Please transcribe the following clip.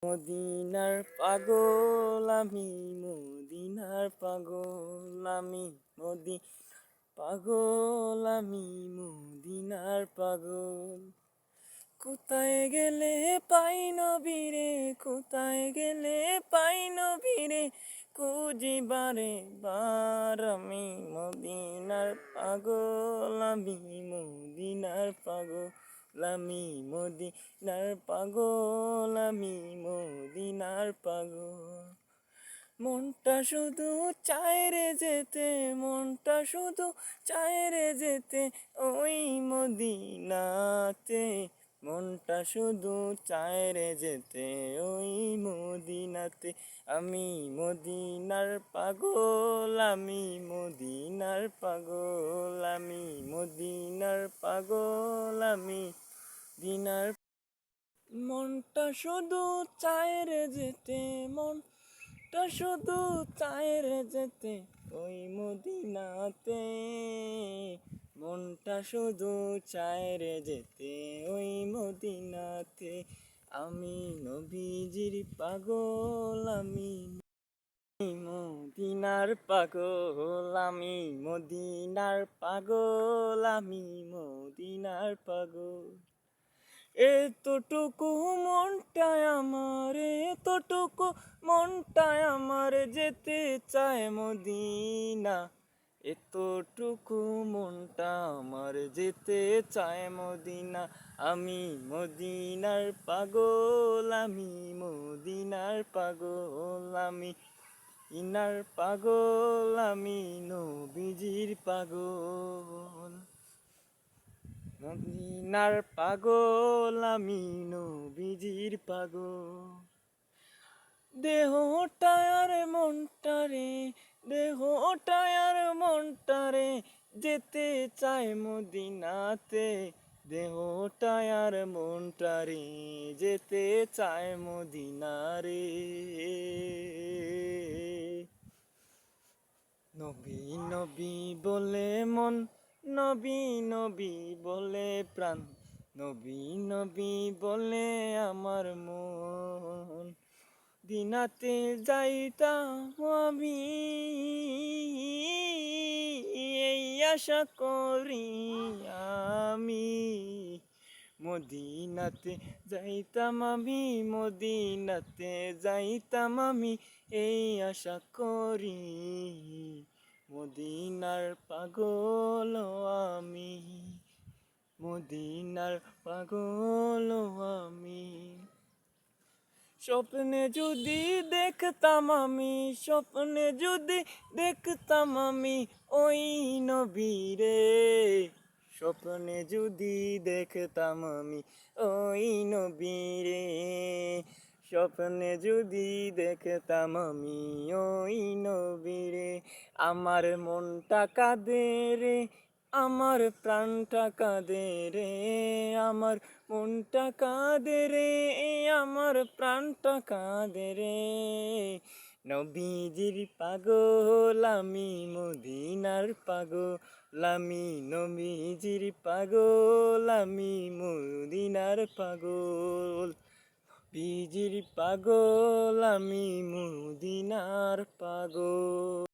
মদিনার পাগল আমি, মদিনার পাগল আমি, পাগল আমি, মদিনার পাগল। কোথায় গেলে পাই নবীরে, কোথায় গেলে পাই নবীরে, খুঁজিবারে বার আমি মদিনার পাগল আমি, মদিনার পাগল আমি, মদিনার পাগল আমি, মদিনার পাগল। মনটা শুধু চায় রে যেতে, মনটা শুধু চায় রে যেতে ওই মদিনাতে, মনটা শুধু চায় রে যেতে ওই মদিনাতে। আমি মদিনার পাগল আমি, মদিনার পাগল আমি, মদিনার পাগল আমি, দিনার। মনটা শুধু চায় রে যেতে, মনটা শুধু চায় রে যেতে ওই মদিনাতে, মনটা শুধু চায় রে যেতে ওই মদিনাতে। আমি নবীজির পাগল আমি, মদিনার পাগল আমি, মদিনার পাগল আমি, মদিনার পাগল। এতটুকু মনটায় আমার, এতটুকু মনটায় আমার যেতে চায় মদিনা, এতটুকু মনটা আমার যেতে চায় মদিনা। আমি মদিনার পাগল আমি, মদিনার পাগল আমি, ইনার পাগল আমি, নবীজির পাগল। মদিনার পাগল আমি, নবীজির পাগল। দেহটা আর মনটারে, দেহটা আর মনটারে যেতে চায় মদিনাতে, দেহটা আর মনটারে যেতে চায় মদিনারে। নবী নবী বলে মন, নবী নবী বলে প্রাণ, নবী নবী বলে আমার মন। দিনাতে যাইতাম আমি এই আশা করি আমি, মদিনাতে যাইতাম আমি, মদিনাতে যাইতাম আমি এই আশা করি। মদিনার পাগল আমি, মদিনার পাগল আমি। স্বপ্নে যদি দেখতাম আমি, স্বপ্নে যদি দেখতাম আমি ওই নবীরে, স্বপ্নে যদি দেখতাম আমি ওই নবীরে, স্বপ্নে যদি দেখতাম আমি ওই নবীরে। আমার মনটা কাঁদে রে, আমার প্রাণটা কাঁদে রে, আমার মনটা কাঁদে রে, আমার প্রাণটা কাঁদে রে। নবীজির পাগল আমি, মদিনার পাগল আমি, নবীজির পাগল আমি, মদিনার পাগল। নবীজির পাগল আমি, মদিনার পাগল।